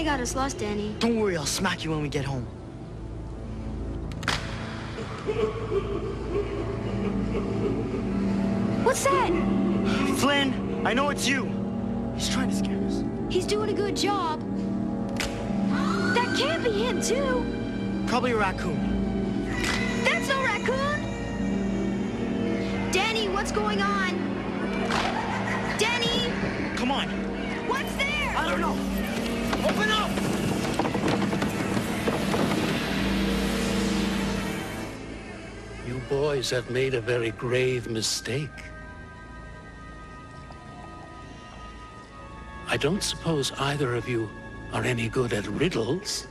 got us lost, Danny. Don't worry, I'll smack you when we get home. What's that? Flynn, I know it's you. He's trying to scare us. He's doing a good job. That can't be him, too. Probably a raccoon. That's no raccoon! Danny, what's going on? Danny! Come on. What's there? I don't know. Open up! You boys have made a very grave mistake. I don't suppose either of you are any good at riddles.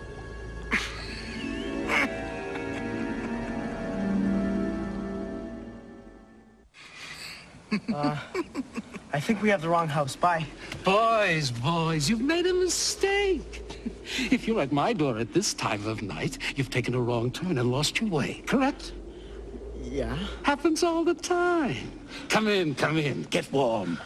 I think we have the wrong house. Bye. Boys, you've made a mistake. If you're at my door at this time of night, you've taken a wrong turn and lost your way, correct? Yeah? Happens all the time. Come in, get warm.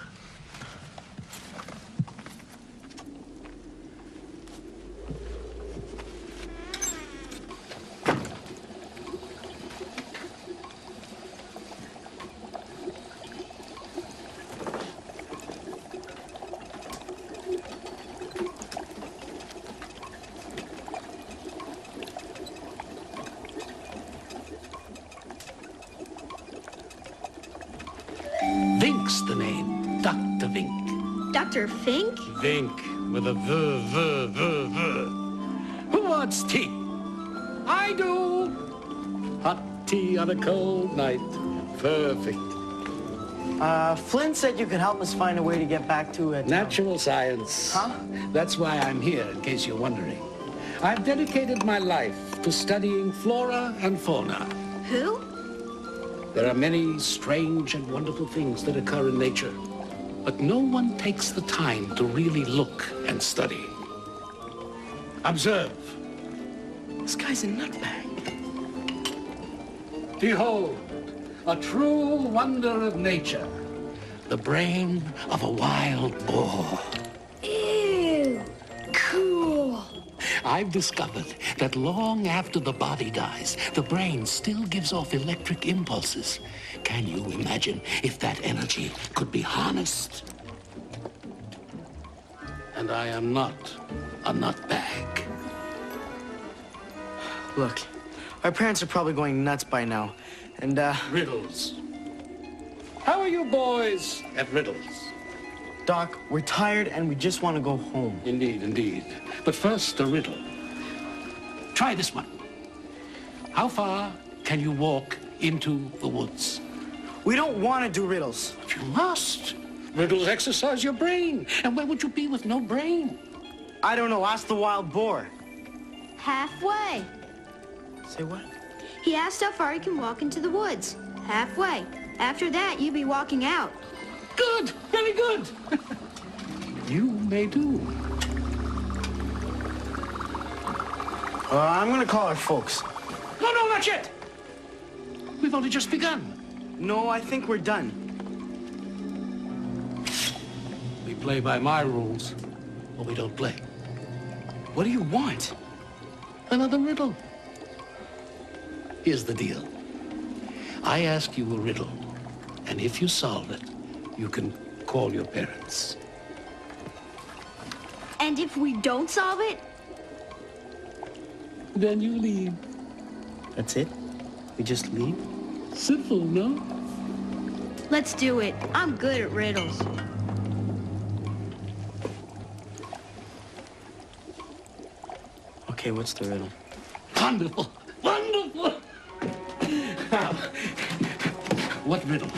Vink's the name. Dr. Vink. Dr. Fink? Vink with a V. Who wants tea? I do. Hot tea on a cold night. Perfect. Flynn said you could help us find a way to get back to it. Natural science. Huh? That's why I'm here, in case you're wondering. I've dedicated my life to studying flora and fauna. Who? There are many strange and wonderful things that occur in nature, but no one takes the time to really look and study. Observe. This guy's a nutbag. Behold, a true wonder of nature, the brain of a wild boar. Ew, cool. I've discovered that long after the body dies, the brain still gives off electric impulses. Can you imagine if that energy could be harnessed? And I am not a nutbag. Look, our parents are probably going nuts by now. And, Riddles. How are you boys at riddles? Doc, we're tired and we just want to go home. Indeed. But first, a riddle. Try this one. How far can you walk into the woods? We don't want to do riddles. But you must. Riddles exercise your brain. And where would you be with no brain? I don't know. Ask the wild boar. Halfway. Say what? He asked how far he can walk into the woods. Halfway. After that, you'd be walking out. Good. Very good. You may do. I'm going to call our folks. No, not yet. We've only just begun. No, I think we're done. We play by my rules, or we don't play. What do you want? Another riddle. Here's the deal. I ask you a riddle, and if you solve it, you can call your parents. And if we don't solve it? Then you leave. That's it? We just leave? Simple, no? Let's do it. I'm good at riddles. Okay, what's the riddle? Wonderful. Now, what riddle?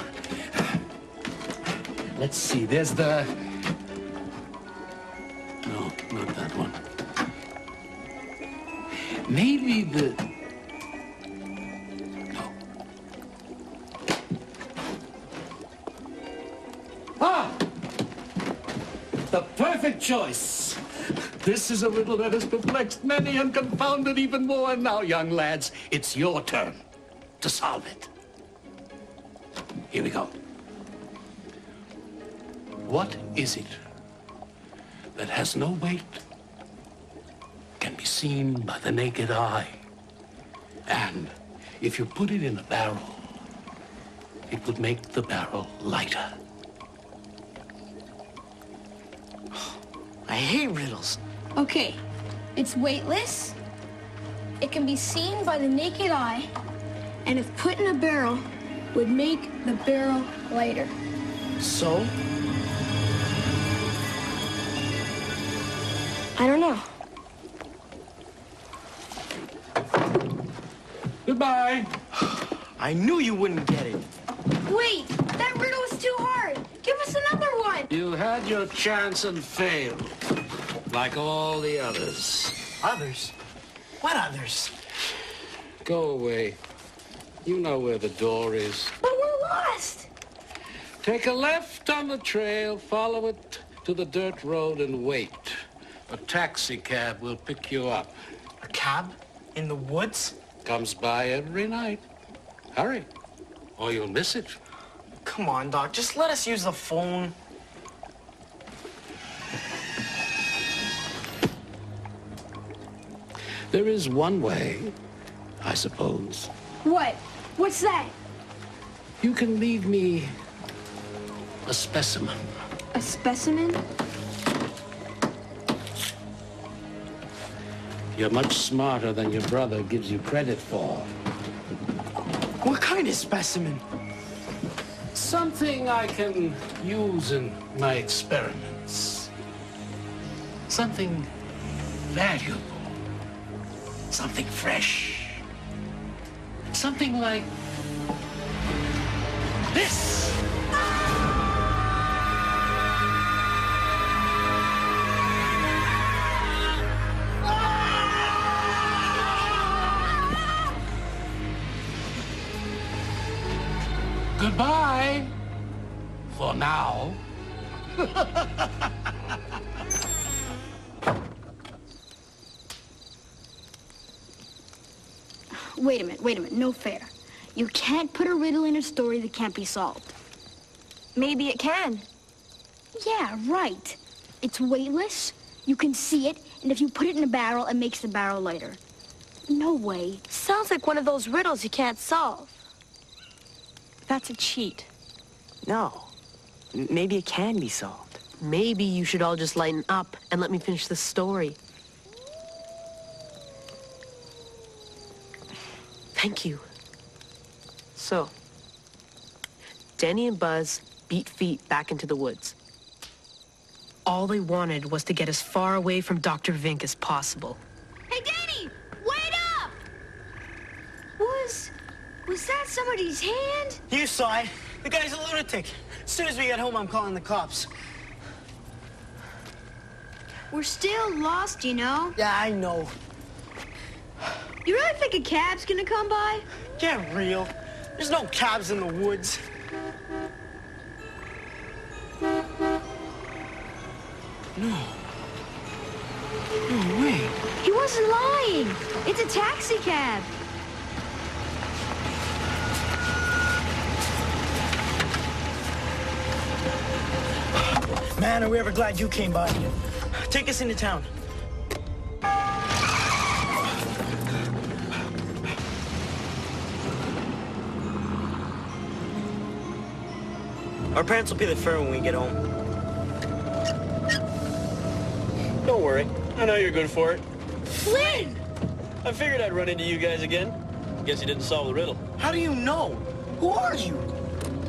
Let's see, there's the... No, not that one. Maybe the... No. Ah! The perfect choice. This is a riddle that has perplexed many and confounded even more. And now, young lads, it's your turn to solve it. Here we go. What is it that has no weight seen by the naked eye. And if you put it in a barrel, it would make the barrel lighter. I hate riddles. Okay, it's weightless, it can be seen by the naked eye, and if put in a barrel, would make the barrel lighter. So? I don't know. Goodbye. I knew you wouldn't get it. Wait, that riddle was too hard. Give us another one. You had your chance and failed, like all the others. Others? What others? Go away. You know where the door is. But we're lost. Take a left on the trail, follow it to the dirt road, and wait. A taxi cab will pick you up. A cab? In the woods? Comes by every night. Hurry, or you'll miss it. Come on, Doc. Just let us use the phone. There is one way, I suppose. What? What's that? You can leave me a specimen. A specimen? You're much smarter than your brother gives you credit for. What kind of specimen? Something I can use in my experiments. Something valuable. Something fresh. Something like this. Goodbye. For now. Wait a minute, no fair. You can't put a riddle in a story that can't be solved. Maybe it can. Yeah, right. It's weightless, you can see it, and if you put it in a barrel, it makes the barrel lighter. No way. Sounds like one of those riddles you can't solve. That's a cheat. No. Maybe it can be solved. Maybe you should all just lighten up and let me finish the story. Thank you. So, Danny and Buzz beat feet back into the woods. All they wanted was to get as far away from Dr. Vink as possible. Hey, Danny! Wait up! Was that somebody's hand? You saw it. The guy's a lunatic. As soon as we get home, I'm calling the cops. We're still lost, you know. Yeah, I know. You really think a cab's gonna come by? Get real. There's no cabs in the woods. No. No way. He wasn't lying. It's a taxi cab. Man, are we ever glad you came by. Take us into town. Our parents will pay the fare when we get home. Don't worry. I know you're good for it. Flynn! I figured I'd run into you guys again. Guess you didn't solve the riddle. How do you know? Who are you?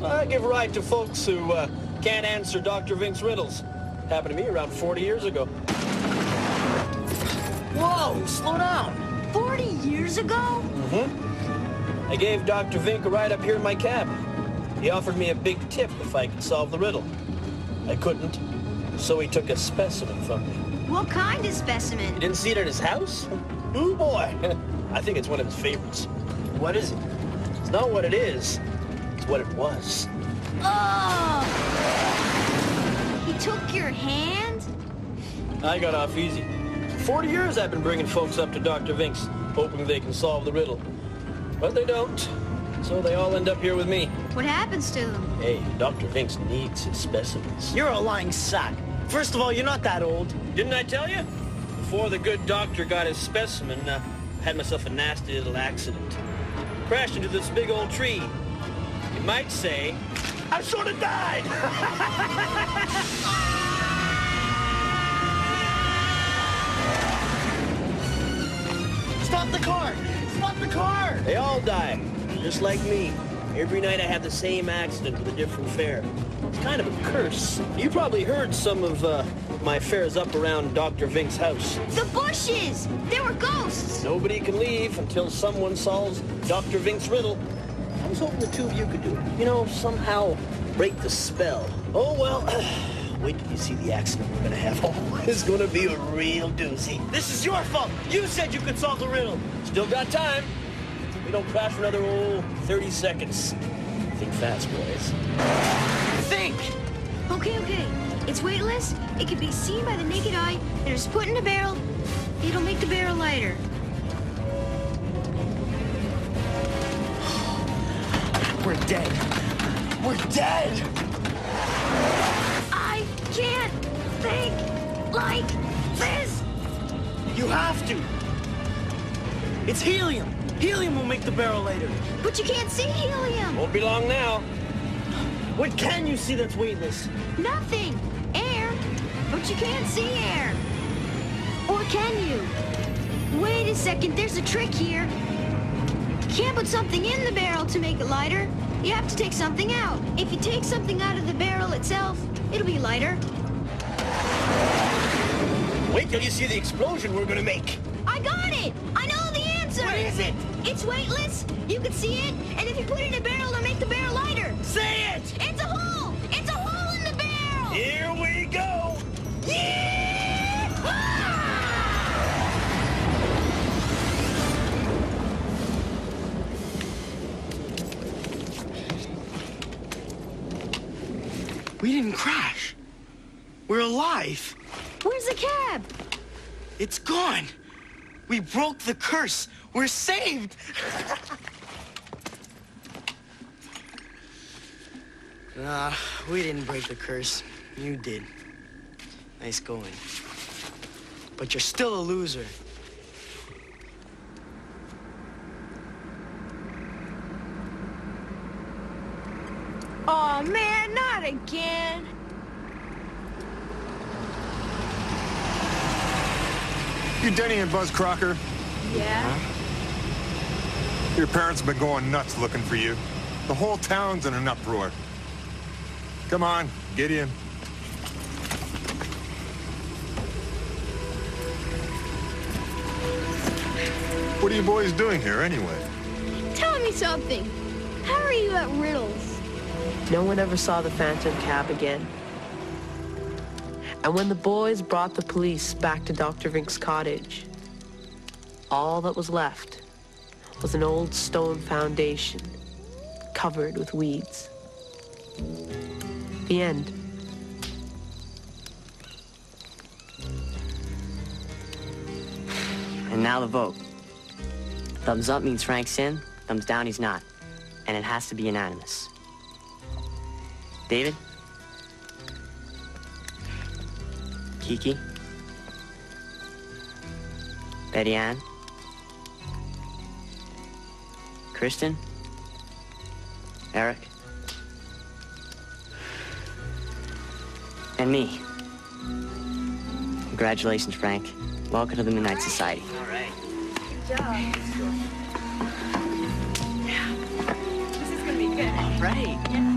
I give ride to folks who can't answer Dr. Vink's riddles. Happened to me around 40 years ago. Whoa, slow down. 40 years ago? I gave Dr. Vink a ride up here in my cab. He offered me a big tip if I could solve the riddle. I couldn't, so he took a specimen from me. What kind of specimen? You didn't see it at his house? Oh boy, I think it's one of his favorites. What is it? It's not what it is, it's what it was. Oh! He took your hand? I got off easy. For 40 years I've been bringing folks up to Dr. Vink's, hoping they can solve the riddle. But they don't, so they all end up here with me. What happens to them? Hey, Dr. Vink's needs his specimens. You're a lying sack. First of all, you're not that old. Didn't I tell you? Before the good doctor got his specimen, I had myself a nasty little accident. Crashed into this big old tree. You might say, I sort of died! Stop the car! Stop the car! They all die, just like me. Every night I have the same accident with a different fare. It's kind of a curse. You probably heard some of my fares up around Dr. Vink's house. The bushes! They were ghosts! Nobody can leave until someone solves Dr. Vink's riddle. I was hoping the two of you could do it. You know, somehow break the spell. Oh, well, wait till you see the accident we're gonna have. Oh, it's gonna be a real doozy. This is your fault! You said you could solve the riddle! Still got time. We don't crash for another, 30 seconds. Think fast, boys. Think! Okay. It's weightless, it can be seen by the naked eye, and it's put in a barrel. It'll make the barrel lighter. We're dead. We're dead! I can't think like this! You have to! It's helium! Helium will make the barrel lighter. But you can't see helium! Won't be long now. What can you see that's weightless? Nothing! Air! But you can't see air! Or can you? Wait a second, there's a trick here. You can't put something in the barrel to make it lighter. You have to take something out. If you take something out of the barrel itself, it'll be lighter. Wait till you see the explosion we're gonna make. I got it! I know the answer! What is it? It's weightless, you can see it, and if you put it in a barrel, it'll make the barrel lighter. Say it! It's a hole! It's a hole in the barrel! Here we go! We didn't crash. We're alive. Where's the cab? It's gone. We broke the curse. We're saved. Nah, we didn't break the curse. You did. Nice going. But you're still a loser. Aw, man, not again. You Denny and Buzz Crocker? Yeah? Your parents have been going nuts looking for you. The whole town's in an uproar. Come on, get in. What are you boys doing here, anyway? Tell me something. How are you at riddles? No one ever saw the phantom cab again. And when the boys brought the police back to Dr. Vink's cottage, all that was left was an old stone foundation covered with weeds. The end. And now the vote. Thumbs up means Frank's in, thumbs down he's not. And it has to be unanimous. David? Kiki? Betty Ann? Kristen? Eric? And me. Congratulations, Frank. Welcome to the Midnight Society. All right. Good job. This is gonna be good. All right. Yeah.